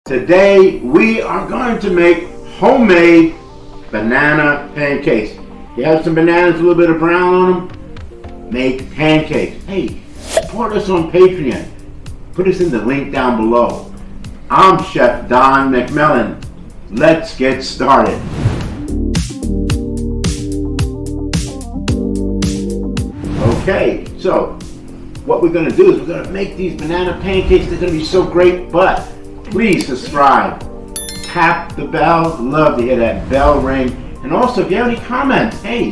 Today we are going to make homemade banana pancakes. You have some bananas, a little bit of brown on them, make pancakes. Hey, support us on Patreon. Put us in the link down below. I'm Chef Don McMillan. Let's get started. Okay, so what we're going to do is we're going to make these banana pancakes. They're going to be so great, but please subscribe, tap the bell, love to hear that bell ring, and also if you have any comments, hey,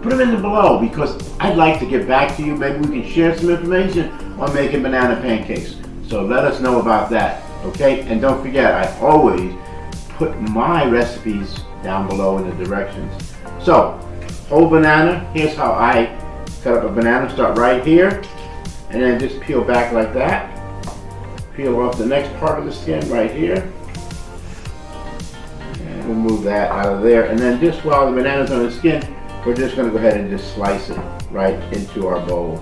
put them in the below because I'd like to get back to you. Maybe we can share some information on making banana pancakes. So let us know about that, okay? And don't forget, I always put my recipes down below in the directions. So, whole banana, here's how I cut up a banana. Start right here, and then just peel back like that. Peel off the next part of the skin right here. And we'll move that out of there. And then just while the banana's on the skin, we're just going to go ahead and just slice it right into our bowl.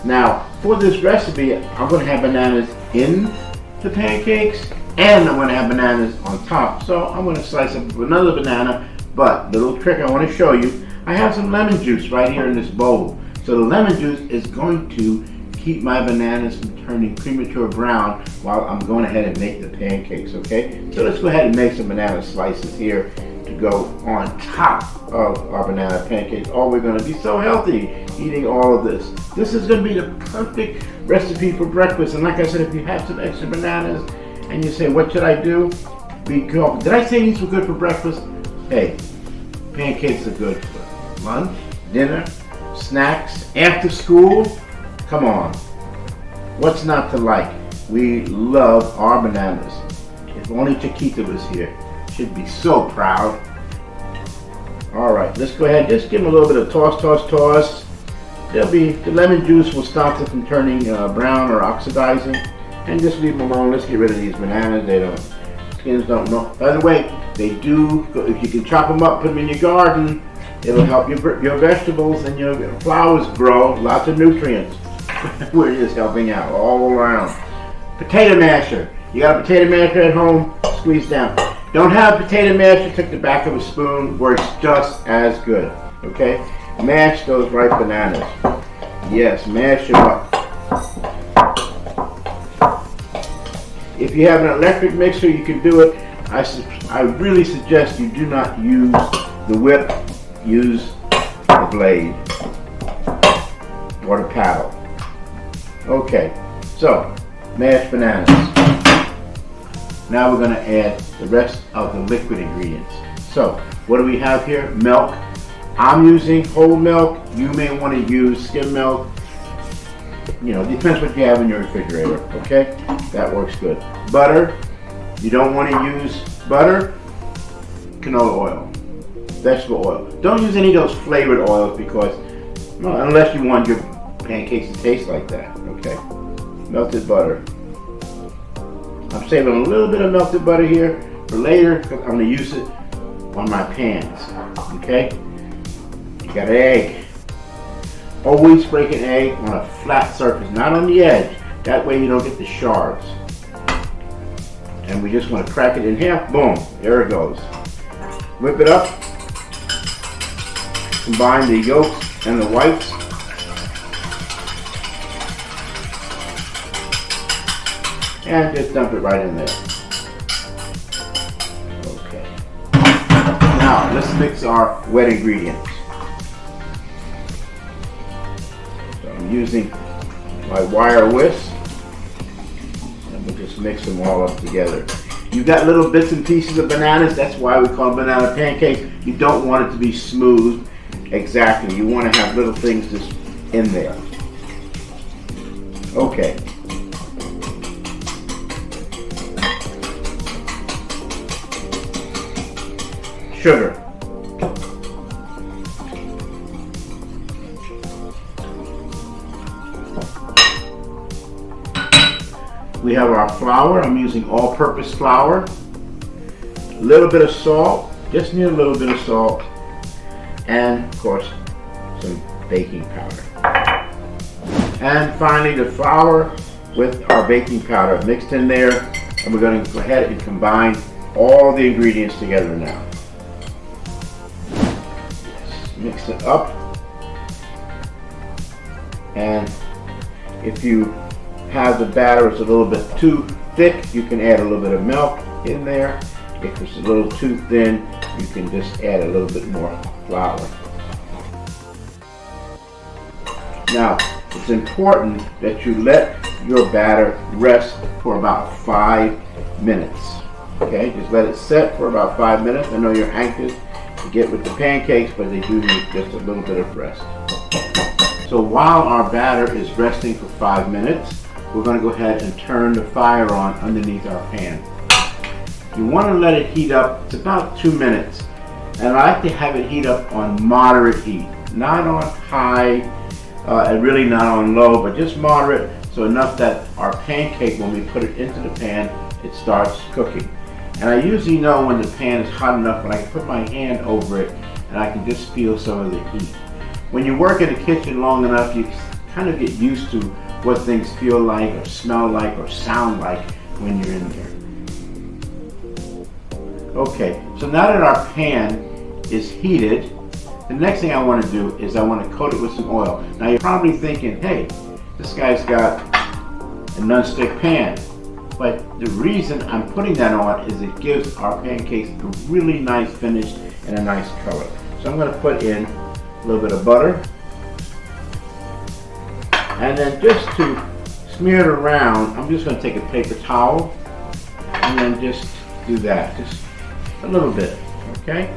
Now, for this recipe, I'm going to have bananas in the pancakes, and I'm going to have bananas on top. So I'm going to slice up another banana, but the little trick I want to show you, I have some lemon juice right here in this bowl. So the lemon juice is going to keep my bananas from turning premature brown while I'm going ahead and make the pancakes, okay? So let's go ahead and make some banana slices here to go on top of our banana pancakes. Oh, we're going to be so healthy eating all of this. This is going to be the perfect recipe for breakfast. And like I said, if you have some extra bananas and you say, what should I do? Did I say these were good for breakfast? Hey, pancakes are good for lunch, dinner, snacks, after school. Come on, what's not to like? We love our bananas. If only Chiquita was here, she'd be so proud. All right, let's go ahead, just give them a little bit of toss. The lemon juice will stop them from turning brown or oxidizing, and just leave them alone. Let's get rid of these bananas. Skins don't know. By the way, they do, if you can chop them up, put them in your garden, it'll help your vegetables and your flowers grow. Lots of nutrients. We're just helping out all around. Potato masher. You got a potato masher at home? Squeeze down. Don't have a potato masher? Take the back of a spoon. Works just as good. Okay? Mash those ripe bananas. Yes, mash them up. If you have an electric mixer, you can do it. I really suggest you do not use the whip. Use the blade or the paddle. Okay, so mashed bananas. Now we're going to add the rest of the liquid ingredients. So what do we have here? Milk. I'm using whole milk. You may want to use skim milk. You know, it depends what you have in your refrigerator. Okay, that works good. Butter. You don't want to use butter. Canola oil. Vegetable oil. Don't use any of those flavored oils because, well, unless you want your pancakes to taste like that, okay? Melted butter. I'm saving a little bit of melted butter here for later because I'm going to use it on my pans, okay? You got an egg. Always break an egg on a flat surface, not on the edge. That way you don't get the shards. And we just want to crack it in half. Boom. There it goes. Whip it up. Combine the yolks and the whites. And just dump it right in there. Okay. Now let's mix our wet ingredients. So I'm using my wire whisk. And we'll just mix them all up together. You've got little bits and pieces of bananas. That's why we call them banana pancakes. You don't want it to be smooth. Exactly, you want to have little things just in there. Okay. Sugar. We have our flour. I'm using all-purpose flour. A little bit of salt. Just need a little bit of salt. And of course some baking powder. And finally the flour, with our baking powder mixed in there, and we're going to go ahead and combine all the ingredients together now. Mix it up, and if you have the batter is a little bit too thick, you can add a little bit of milk in there. If it's a little too thin, you can just add a little bit more flour. Now, it's important that you let your batter rest for about 5 minutes. Okay, just let it set for about 5 minutes. I know you're anxious to get with the pancakes, but they do need just a little bit of rest. So while our batter is resting for 5 minutes, we're going to go ahead and turn the fire on underneath our pan. You want to let it heat up. It's about 2 minutes, and I like to have it heat up on moderate heat, not on high, and really not on low, but just moderate, so enough that our pancake, when we put it into the pan, it starts cooking. And I usually know when the pan is hot enough when I can put my hand over it and I can just feel some of the heat. When you work in the kitchen long enough, you kind of get used to what things feel like or smell like or sound like when you're in there. Okay, so now that our pan is heated, the next thing I want to do is I want to coat it with some oil. Now you're probably thinking, hey, this guy's got a non-stick pan. But the reason I'm putting that on is it gives our pancakes a really nice finish and a nice color. So I'm going to put in a little bit of butter. And then just to smear it around, I'm just going to take a paper towel and then just do that. Just a little bit, okay?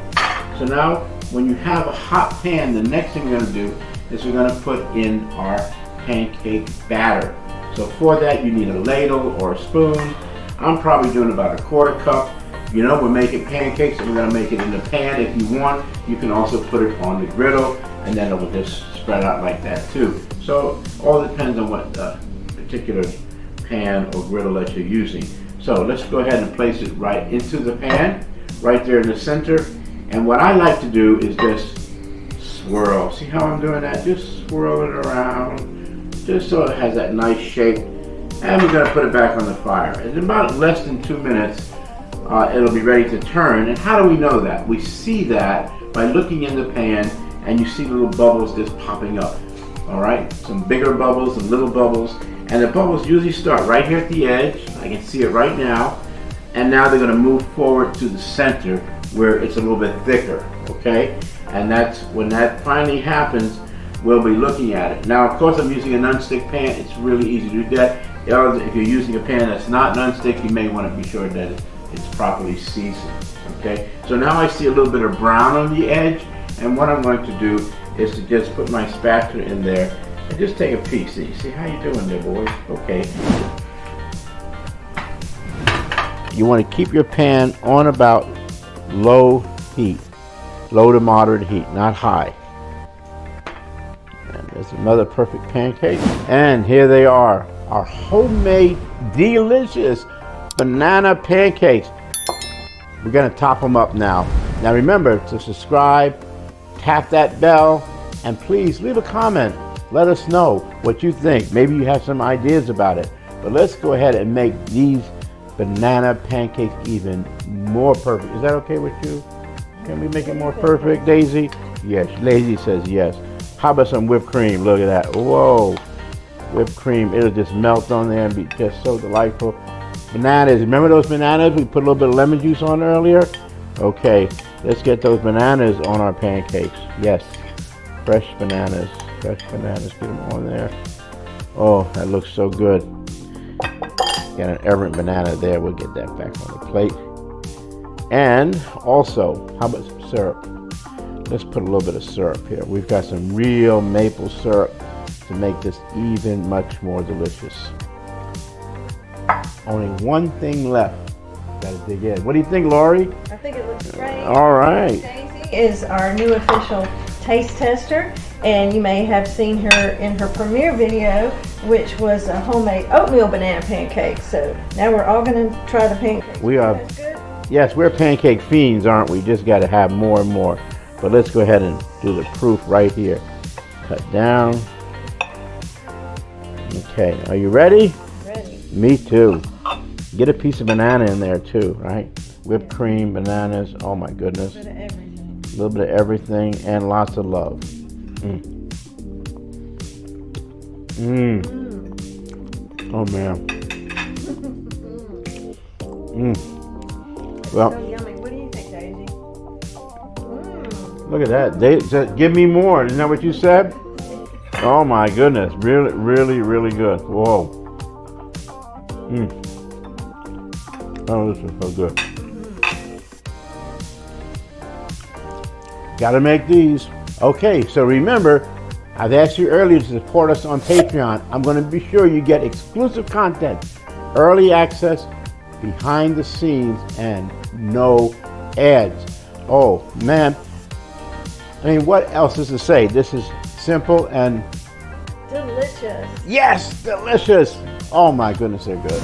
So now when you have a hot pan, the next thing we're going to do is we're going to put in our pancake batter. So for that you need a ladle or a spoon. I'm probably doing about a 1/4 cup. You know, we're making pancakes and we're going to make it in the pan. If you want, you can also put it on the griddle and then it will just spread out like that too. So all depends on what particular pan or griddle that you're using. So let's go ahead and place it right into the pan, right there in the center. And what I like to do is just swirl. See how I'm doing that? Just swirl it around, just so it has that nice shape. And we're going to put it back on the fire. In about less than 2 minutes, it'll be ready to turn. And how do we know that? We see that by looking in the pan and you see little bubbles just popping up. All right, some bigger bubbles and little bubbles. And the bubbles usually start right here at the edge. I can see it right now. And now they're going to move forward to the center where it's a little bit thicker, okay? And that's when that finally happens, we'll be looking at it. Now, of course, I'm using a non-stick pan. It's really easy to do that. If you're using a pan that's not non-stick, you may want to be sure that it's properly seasoned, okay? So now I see a little bit of brown on the edge, and what I'm going to do is to just put my spatula in there and just take a piece. See how you doing there, boys? Okay. You want to keep your pan on about low heat, low to moderate heat, not high. And there's another perfect pancake. And here they are, our homemade, delicious banana pancakes. We're going to top them up now. Now remember to subscribe, tap that bell, and please leave a comment. Let us know what you think. Maybe you have some ideas about it. But let's go ahead and make these banana pancakes even more perfect. Is that okay with you? Can we make it more perfect, Daisy? Yes, Daisy says yes. How about some whipped cream? Look at that. Whoa. Whipped cream, it'll just melt on there and be just so delightful. Bananas, remember those bananas we put a little bit of lemon juice on earlier? Okay, let's get those bananas on our pancakes. Yes, fresh bananas, get them on there. Oh, that looks so good. Got an errant banana there. We'll get that back on the plate. And also, how about some syrup? Let's put a little bit of syrup here. We've got some real maple syrup to make this even much more delicious. Only one thing left. Gotta dig in. What do you think, Lori? I think it looks great. All right. Daisy is our new official taste tester, and you may have seen her in her premiere video, which was a homemade oatmeal banana pancake. So now we're all going to try the pancakes. We are. Yes, we're pancake fiends, aren't we? Just got to have more and more. But let's go ahead and do the proof right here. Cut down. Okay, are you ready? Ready. Me too. Get a piece of banana in there too, right? Whipped cream, bananas. Oh my goodness. A little bit of everything. A little bit of everything and lots of love. Oh man. Well, So yummy. What do you think, Daisy? look at that. They said, give me more. Isn't that what you said? Oh my goodness. Really, really, really good. Whoa. Oh, this is so good. Gotta make these. Okay, so remember, I've asked you earlier to support us on Patreon. I'm going to be sure you get exclusive content, early access, behind the scenes, and no ads. Oh man, I mean, what else is to say? This is simple and Delicious. yes, delicious. Oh my goodness, they're good.